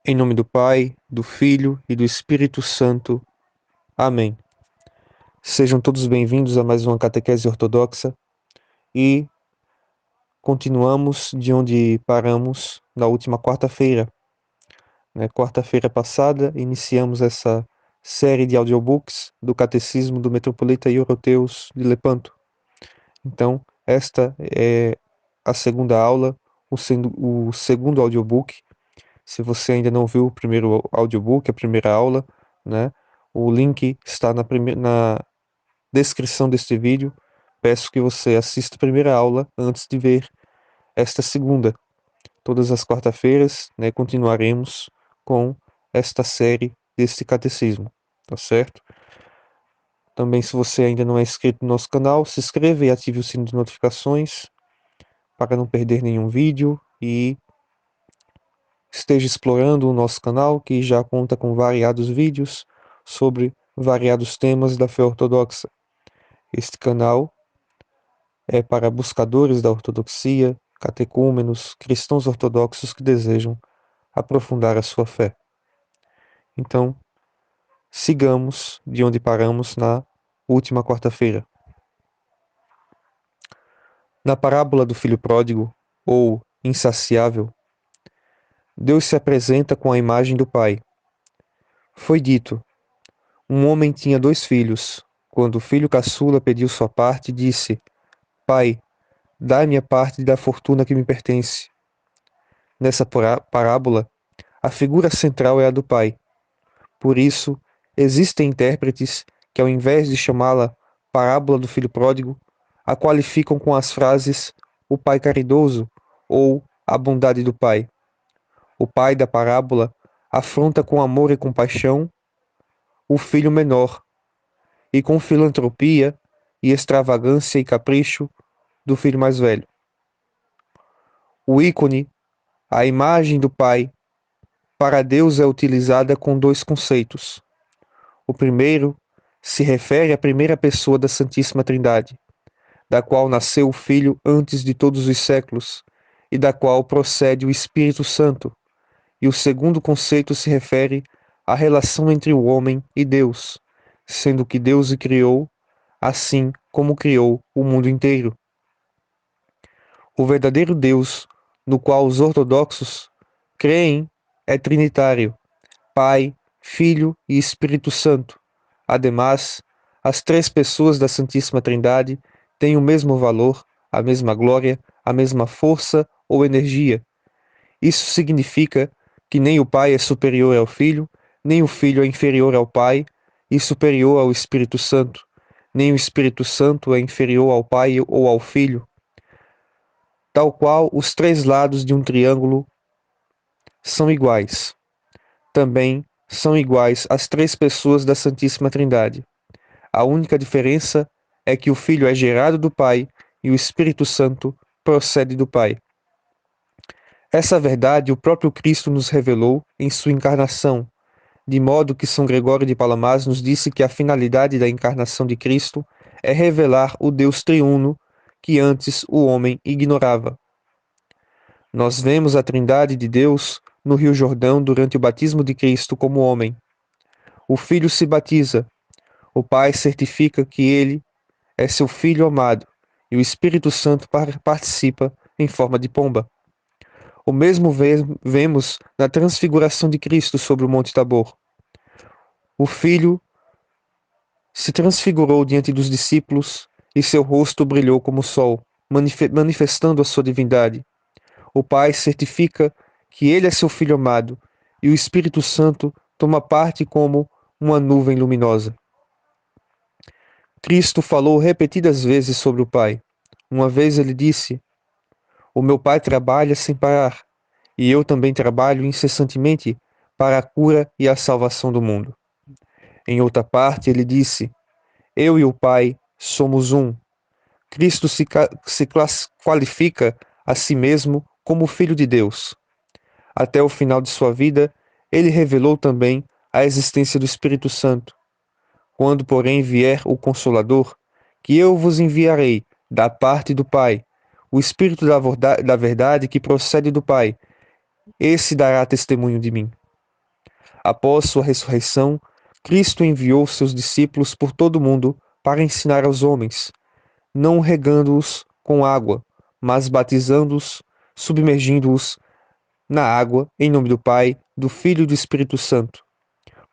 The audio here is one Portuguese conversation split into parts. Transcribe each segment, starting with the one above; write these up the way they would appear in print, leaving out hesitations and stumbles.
Em nome do Pai, do Filho e do Espírito Santo. Amém. Sejam todos bem-vindos a mais uma catequese ortodoxa e continuamos de onde paramos na última quarta-feira. Quarta-feira passada, iniciamos essa série de audiobooks do Catecismo do Metropolita Euroteus de Lepanto. Então, esta é a segunda aula, o segundo audiobook. Se você ainda não viu o primeiro audiobook, a primeira aula, né? O link está na descrição deste vídeo. Peço que você assista a primeira aula antes de ver esta segunda. Todas as quarta-feiras, né, continuaremos com esta série deste catecismo, tá certo? Também, se você ainda não é inscrito no nosso canal, se inscreva e ative o sino de notificações para não perder nenhum vídeo e esteja explorando o nosso canal, que já conta com variados vídeos sobre variados temas da fé ortodoxa. Este canal é para buscadores da ortodoxia, catecúmenos, cristãos ortodoxos que desejam aprofundar a sua fé. Então, sigamos de onde paramos na última quarta-feira. Na parábola do filho pródigo, ou insaciável, Deus se apresenta com a imagem do Pai. Foi dito: um homem tinha 2 filhos. Quando o filho caçula pediu sua parte, disse: Pai, dá-me a parte da fortuna que me pertence. Nessa parábola, a figura central é a do pai. Por isso, existem intérpretes que, ao invés de chamá-la parábola do filho pródigo, a qualificam com as frases o pai caridoso ou a bondade do pai. O pai da parábola afronta com amor e compaixão o filho menor e com filantropia e extravagância e capricho do filho mais velho. O ícone, a imagem do pai, para Deus é utilizada com 2 conceitos. O primeiro se refere à primeira pessoa da Santíssima Trindade, da qual nasceu o Filho antes de todos os séculos, e da qual procede o Espírito Santo. E o segundo conceito se refere à relação entre o homem e Deus, sendo que Deus o criou, assim como criou o mundo inteiro. O verdadeiro Deus, no qual os ortodoxos creem, é trinitário: Pai, Filho e Espírito Santo. Ademais, as 3 pessoas da Santíssima Trindade têm o mesmo valor, a mesma glória, a mesma força ou energia. Isso significa que nem o Pai é superior ao Filho, nem o Filho é inferior ao Pai e superior ao Espírito Santo, nem o Espírito Santo é inferior ao Pai ou ao Filho. Tal qual os 3 lados de um triângulo são iguais. Também são iguais as 3 pessoas da Santíssima Trindade. A única diferença é que o Filho é gerado do Pai e o Espírito Santo procede do Pai. Essa verdade o próprio Cristo nos revelou em sua encarnação, de modo que São Gregório de Palamas nos disse que a finalidade da encarnação de Cristo é revelar o Deus triuno que antes o homem ignorava. Nós vemos a Trindade de Deus no Rio Jordão durante o batismo de Cristo como homem. O Filho se batiza, o Pai certifica que ele é seu Filho amado, e o Espírito Santo participa em forma de pomba. O mesmo vemos na transfiguração de Cristo sobre o Monte Tabor. O Filho se transfigurou diante dos discípulos e seu rosto brilhou como o sol, manifestando a sua divindade. O Pai certifica que ele é seu Filho amado, e o Espírito Santo toma parte como uma nuvem luminosa. Cristo falou repetidas vezes sobre o Pai. Uma vez ele disse: O meu Pai trabalha sem parar, e eu também trabalho incessantemente para a cura e a salvação do mundo. Em outra parte, ele disse: Eu e o Pai somos um. Cristo se qualifica a si mesmo como Filho de Deus. Até o final de sua vida, ele revelou também a existência do Espírito Santo. Quando, porém, vier o Consolador, que eu vos enviarei da parte do Pai, o Espírito da verdade que procede do Pai, esse dará testemunho de mim. Após sua ressurreição, Cristo enviou seus discípulos por todo o mundo para ensinar aos homens, não regando-os com água, mas batizando-os, submergindo-os na água, em nome do Pai, do Filho e do Espírito Santo.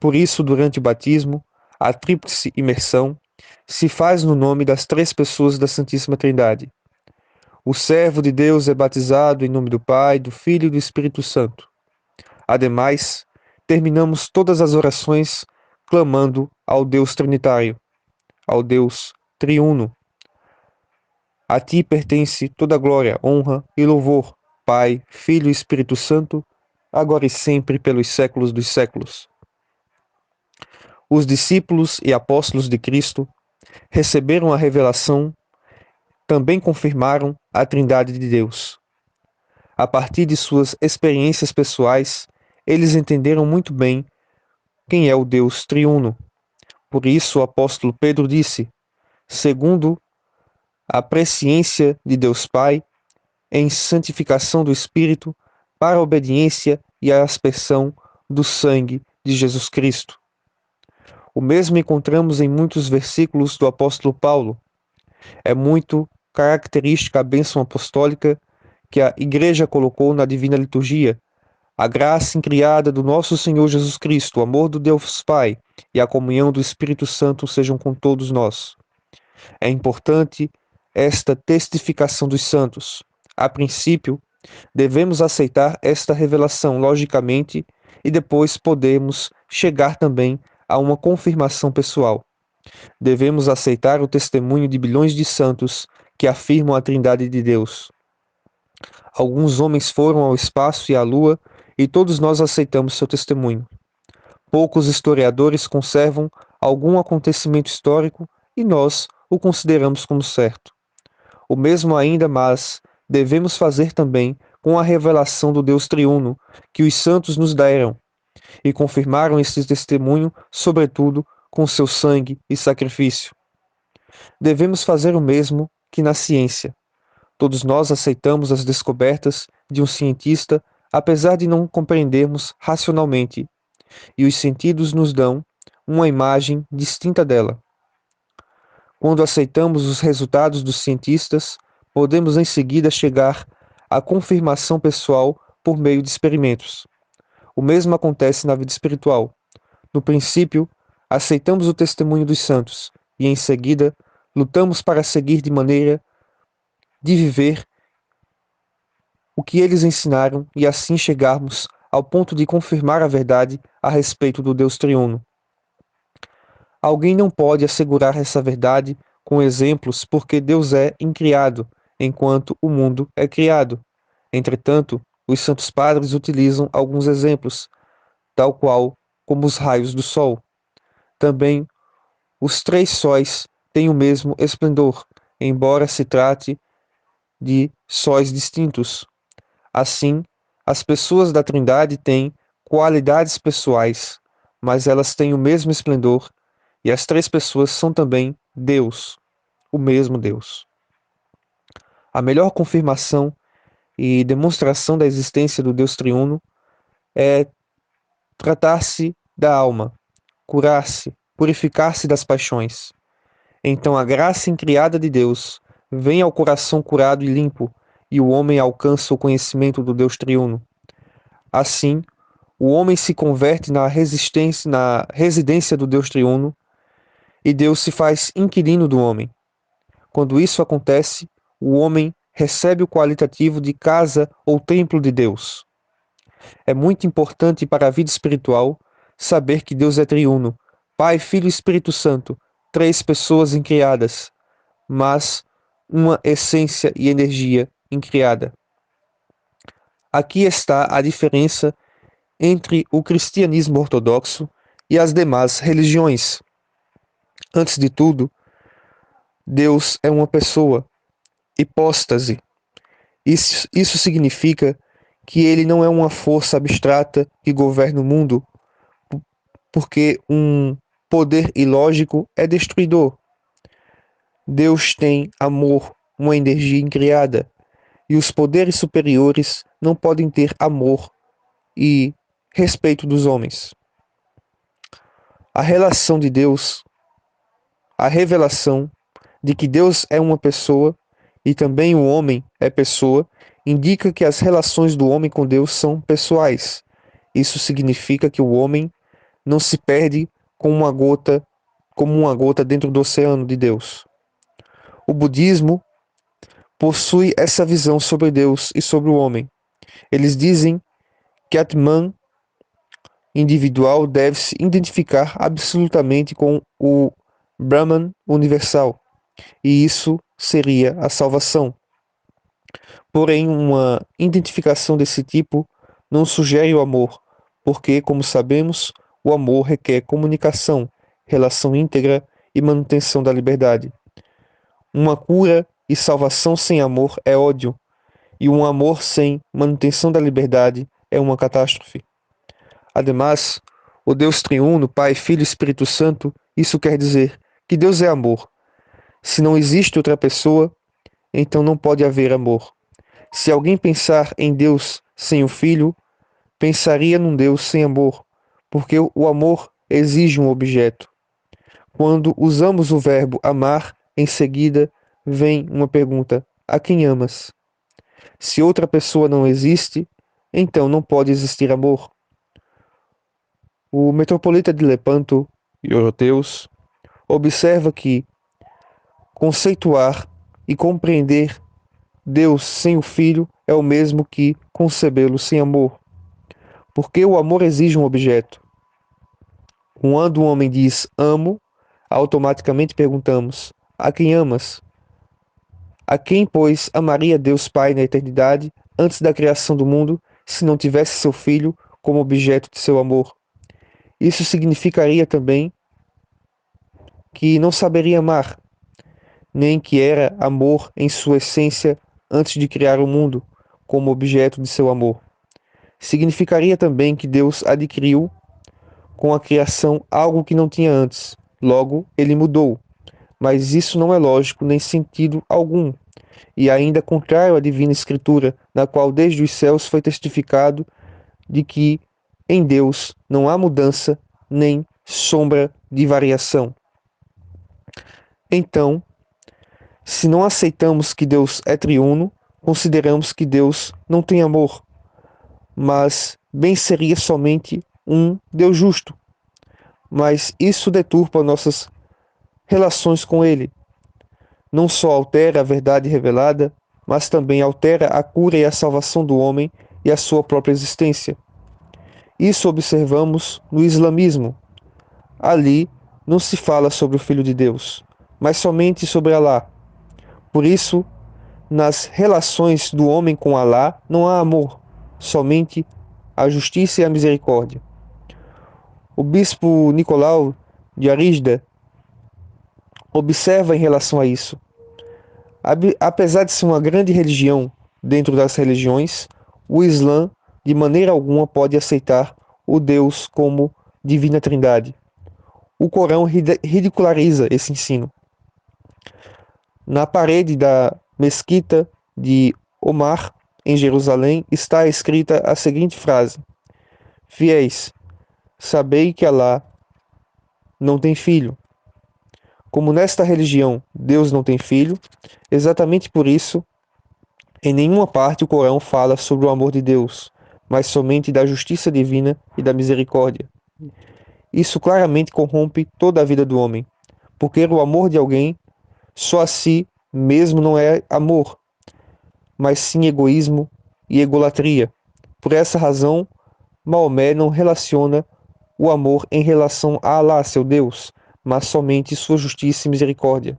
Por isso, durante o batismo, a tríplice imersão se faz no nome das três pessoas da Santíssima Trindade. O servo de Deus é batizado em nome do Pai, do Filho e do Espírito Santo. Ademais, terminamos todas as orações clamando ao Deus Trinitário, ao Deus Triuno. A ti pertence toda glória, honra e louvor, Pai, Filho e Espírito Santo, agora e sempre pelos séculos dos séculos. Os discípulos e apóstolos de Cristo receberam a revelação, também confirmaram a Trindade de Deus. A partir de suas experiências pessoais, eles entenderam muito bem quem é o Deus triuno. Por isso o apóstolo Pedro disse: segundo a presciência de Deus Pai, em santificação do Espírito, para a obediência e a aspersão do sangue de Jesus Cristo. O mesmo encontramos em muitos versículos do apóstolo Paulo. É muito característica a bênção apostólica que a Igreja colocou na divina liturgia: a graça incriada do nosso Senhor Jesus Cristo, o amor do Deus Pai e a comunhão do Espírito Santo sejam com todos nós. É importante esta testificação dos santos. A princípio, devemos aceitar esta revelação logicamente e depois podemos chegar também a uma confirmação pessoal. Devemos aceitar o testemunho de bilhões de santos que afirmam a Trindade de Deus. Alguns homens foram ao espaço e à Lua e todos nós aceitamos seu testemunho. Poucos historiadores conservam algum acontecimento histórico e nós o consideramos como certo. O mesmo ainda, mas devemos fazer também com a revelação do Deus triuno que os santos nos deram e confirmaram esse testemunho, sobretudo com seu sangue e sacrifício. Devemos fazer o mesmo que na ciência. Todos nós aceitamos as descobertas de um cientista, apesar de não compreendermos racionalmente, e os sentidos nos dão uma imagem distinta dela. Quando aceitamos os resultados dos cientistas, podemos em seguida chegar à confirmação pessoal por meio de experimentos. O mesmo acontece na vida espiritual. No princípio, aceitamos o testemunho dos santos e, em seguida, lutamos para seguir de maneira de viver o que eles ensinaram e assim chegarmos ao ponto de confirmar a verdade a respeito do Deus triuno. Alguém não pode assegurar essa verdade com exemplos porque Deus é incriado, enquanto o mundo é criado. Entretanto, os santos padres utilizam alguns exemplos, tal qual como os raios do sol. Também os três sóis têm o mesmo esplendor, embora se trate de sóis distintos. Assim, as pessoas da Trindade têm qualidades pessoais, mas elas têm o mesmo esplendor, e as três pessoas são também Deus, o mesmo Deus. A melhor confirmação e demonstração da existência do Deus triuno é tratar-se da alma, curar-se, purificar-se das paixões. Então a graça incriada de Deus vem ao coração curado e limpo, e o homem alcança o conhecimento do Deus triuno. Assim, o homem se converte na residência do Deus triuno, e Deus se faz inquilino do homem. Quando isso acontece, o homem recebe o qualitativo de casa ou templo de Deus. É muito importante para a vida espiritual saber que Deus é triuno, Pai, Filho e Espírito Santo, três pessoas incriadas, mas uma essência e energia incriada. Aqui está a diferença entre o cristianismo ortodoxo e as demais religiões. Antes de tudo, Deus é uma pessoa, hipóstase. Isso significa que ele não é uma força abstrata que governa o mundo, porque um poder ilógico é destruidor. Deus tem amor, uma energia incriada, e os poderes superiores não podem ter amor e respeito dos homens. A relação de Deus, a revelação de que Deus é uma pessoa e também o homem é pessoa, indica que as relações do homem com Deus são pessoais. Isso significa que o homem não se perde como uma gota dentro do oceano de Deus. O budismo possui essa visão sobre Deus e sobre o homem. Eles dizem que Atman individual deve se identificar absolutamente com o Brahman universal, e isso seria a salvação. Porém, uma identificação desse tipo não sugere o amor, porque, como sabemos, o amor requer comunicação, relação íntegra e manutenção da liberdade. Uma cura e salvação sem amor é ódio, e um amor sem manutenção da liberdade é uma catástrofe. Ademais, o Deus triuno, Pai, Filho e Espírito Santo, isso quer dizer que Deus é amor. Se não existe outra pessoa, então não pode haver amor. Se alguém pensar em Deus sem o Filho, pensaria num Deus sem amor, porque o amor exige um objeto. Quando usamos o verbo amar, em seguida vem uma pergunta: a quem amas? Se outra pessoa não existe, então não pode existir amor. O metropolita de Lepanto, Euroteus, observa que conceituar e compreender Deus sem o Filho é o mesmo que concebê-lo sem amor, porque o amor exige um objeto. Quando um homem diz amo, automaticamente perguntamos: a quem amas? A quem, pois, amaria Deus Pai na eternidade, antes da criação do mundo, se não tivesse seu Filho como objeto de seu amor? Isso significaria também que não saberia amar, nem que era amor em sua essência antes de criar o mundo, como objeto de seu amor. Significaria também que Deus adquiriu com a criação algo que não tinha antes. Logo, ele mudou. Mas isso não é lógico nem sentido algum, e ainda contrário à divina escritura, na qual desde os céus foi testificado de que em Deus não há mudança nem sombra de variação. Então, se não aceitamos que Deus é triuno, consideramos que Deus não tem amor, mas bem seria somente um Deus justo. Mas isso deturpa nossas relações com Ele. Não só altera a verdade revelada, mas também altera a cura e a salvação do homem e a sua própria existência. Isso observamos no islamismo. Ali não se fala sobre o Filho de Deus, mas somente sobre Alá. Por isso, nas relações do homem com Alá não há amor, somente a justiça e a misericórdia. O bispo Nicolau de Arizda observa em relação a isso. Apesar de ser uma grande religião dentro das religiões, o Islã de maneira alguma pode aceitar o Deus como divina trindade. O Corão ridiculariza esse ensino. Na parede da mesquita de Omar, em Jerusalém, está escrita a seguinte frase: Fiéis, sabei que Alá não tem filho. Como nesta religião Deus não tem filho, exatamente por isso, em nenhuma parte o Corão fala sobre o amor de Deus, mas somente da justiça divina e da misericórdia. Isso claramente corrompe toda a vida do homem, porque o amor de alguém só a si mesmo não é amor, mas sim egoísmo e egolatria. Por essa razão, Maomé não relaciona o amor em relação a Alá, seu Deus, mas somente sua justiça e misericórdia.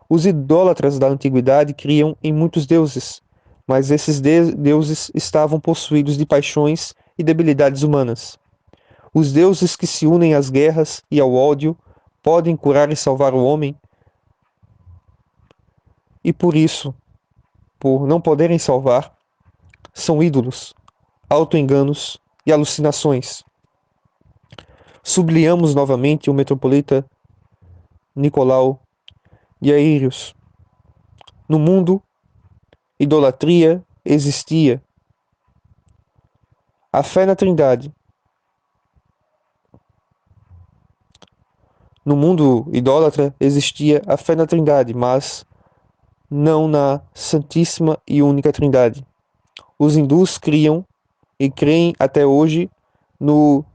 Os idólatras da antiguidade criam em muitos deuses, mas esses deuses estavam possuídos de paixões e debilidades humanas. Os deuses que se unem às guerras e ao ódio podem curar e salvar o homem, e por isso, por não poderem salvar, são ídolos, autoenganos e alucinações. Sublinhamos novamente o metropolita Nicolau de Aírios. No mundo, idolatria existia. A fé na Trindade No mundo idólatra existia a fé na Trindade, mas não na Santíssima e Única Trindade. Os hindus criam e creem até hoje no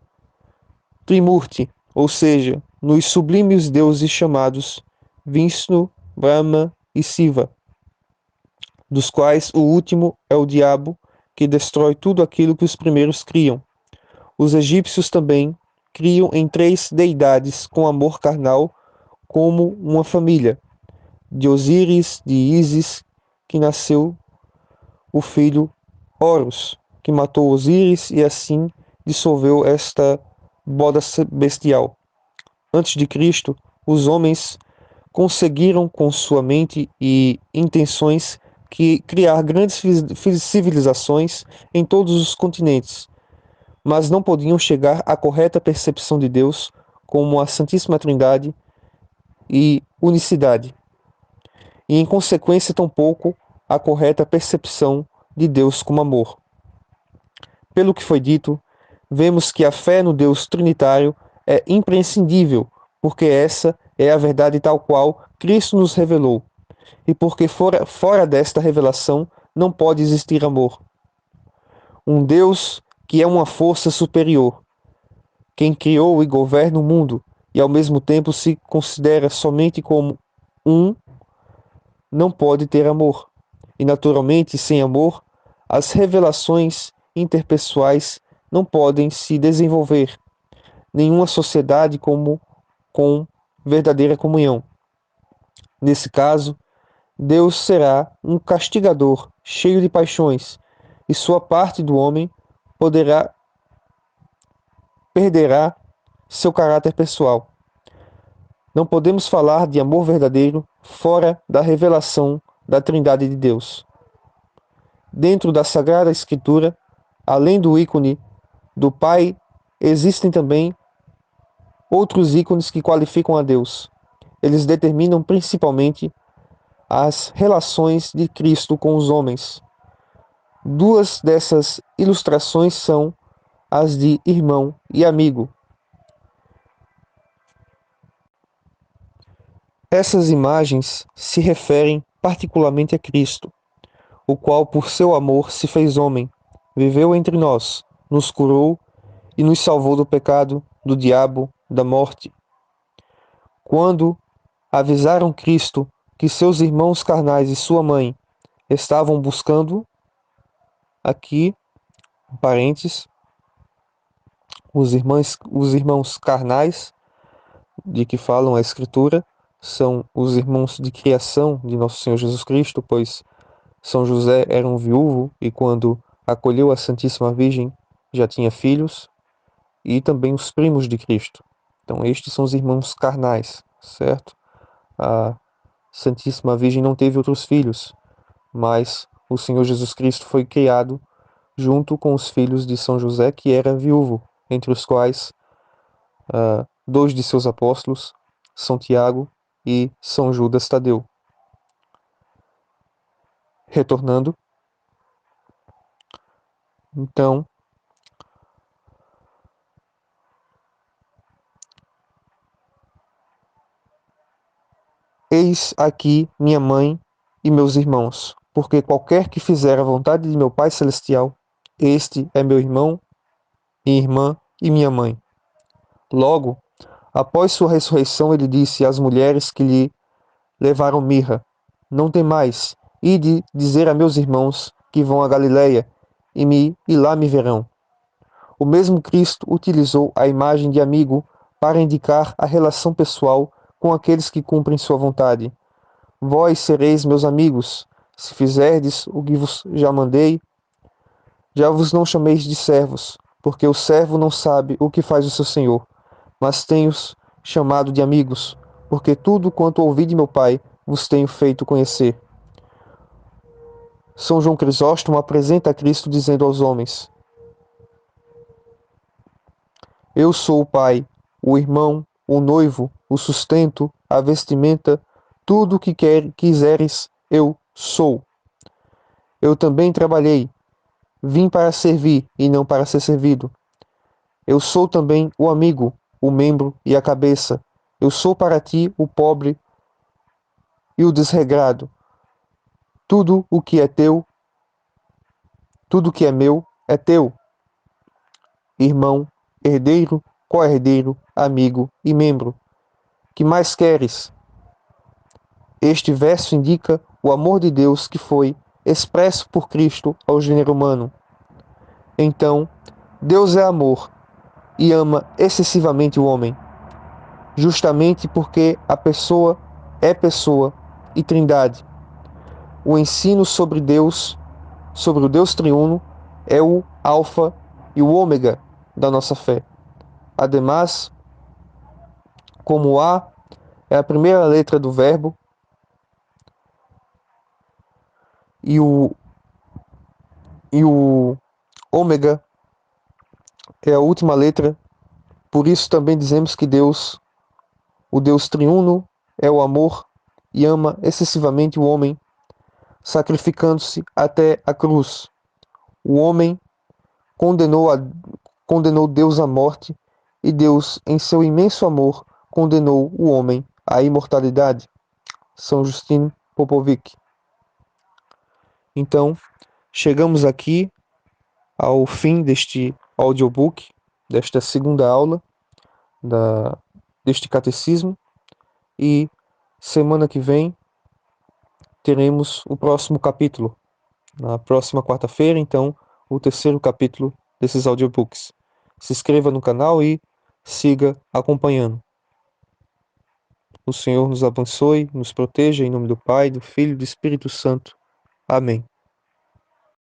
Trimurti, ou seja, nos sublimes deuses chamados Vishnu, Brahma e Shiva, dos quais o último é o diabo, que destrói tudo aquilo que os primeiros criam. Os egípcios também criam em três deidades com amor carnal como uma família, de Osíris, de Ísis, que nasceu o filho Horus, que matou Osíris e assim dissolveu esta boda bestial. Antes de Cristo, os homens conseguiram com sua mente e intenções que criar grandes civilizações em todos os continentes, mas não podiam chegar à correta percepção de Deus como a Santíssima Trindade e unicidade, e em consequência tampouco a correta percepção de Deus como amor. Pelo que foi dito, vemos que a fé no Deus Trinitário é imprescindível, porque essa é a verdade tal qual Cristo nos revelou, e porque fora desta revelação não pode existir amor. Um Deus que é uma força superior, quem criou e governa o mundo, e ao mesmo tempo se considera somente como um, não pode ter amor. E naturalmente, sem amor, as revelações interpessoais não podem se desenvolver. Nenhuma sociedade com verdadeira comunhão. Nesse caso, Deus será um castigador, cheio de paixões, e sua parte do homem perderá seu caráter pessoal. Não podemos falar de amor verdadeiro fora da revelação da Trindade de Deus. Dentro da Sagrada Escritura, além do ícone do Pai, existem também outros ícones que qualificam a Deus. Eles determinam principalmente as relações de Cristo com os homens. Duas dessas ilustrações são as de irmão e amigo. Essas imagens se referem particularmente a Cristo, o qual por seu amor se fez homem, viveu entre nós, nos curou e nos salvou do pecado, do diabo, da morte. Quando avisaram Cristo que seus irmãos carnais e sua mãe estavam buscando, aqui, parênteses, os irmãos carnais de que falam a Escritura são os irmãos de criação de nosso Senhor Jesus Cristo, pois São José era um viúvo e quando acolheu a Santíssima Virgem já tinha filhos, e também os primos de Cristo. Então estes são os irmãos carnais, certo? A Santíssima Virgem não teve outros filhos, mas o Senhor Jesus Cristo foi criado junto com os filhos de São José, que era viúvo, entre os quais dois de seus apóstolos, São Tiago e São Judas Tadeu. Retornando, então, eis aqui minha mãe e meus irmãos, porque qualquer que fizer a vontade de meu Pai Celestial, este é meu irmão, minha irmã e minha mãe. Logo, após sua ressurreição, ele disse às mulheres que lhe levaram mirra: Não temais, ide dizer a meus irmãos que vão a Galiléia e lá me verão. O mesmo Cristo utilizou a imagem de amigo para indicar a relação pessoal com aqueles que cumprem sua vontade. Vós sereis meus amigos, se fizerdes o que vos já mandei. Já vos não chameis de servos, porque o servo não sabe o que faz o seu senhor, mas tenho-os chamado de amigos, porque tudo quanto ouvi de meu Pai vos tenho feito conhecer. São João Crisóstomo apresenta a Cristo dizendo aos homens: Eu sou o pai, o irmão, o noivo, o sustento, a vestimenta, tudo o que quiseres, eu sou. Eu também trabalhei, vim para servir e não para ser servido. Eu sou também o amigo, o membro e a cabeça, Eu sou para ti o pobre e o desregrado. Tudo o que é teu, tudo o que é meu, é teu. Irmão, herdeiro, co-herdeiro, amigo e membro. Que mais queres? Este verso indica o amor de Deus que foi expresso por Cristo ao gênero humano. Então, Deus é amor e ama excessivamente o homem, justamente porque a pessoa é pessoa e trindade. O ensino sobre Deus, sobre o Deus triuno, é o alfa e o ômega da nossa fé. Ademais, como A é a primeira letra do verbo e o ômega é a última letra, por isso também dizemos que Deus, o Deus triuno, é o amor e ama excessivamente o homem, sacrificando-se até a cruz. O homem condenou, condenou Deus à morte e Deus, em seu imenso amor, condenou o homem à imortalidade. São Justino Popovic. Então, chegamos aqui ao fim deste audiobook, desta segunda aula da, deste catecismo, e semana que vem teremos o próximo capítulo. Na próxima quarta-feira, então, o terceiro capítulo desses audiobooks. Se inscreva no canal e siga acompanhando. O Senhor nos abençoe, nos proteja, em nome do Pai, do Filho e do Espírito Santo. Amém.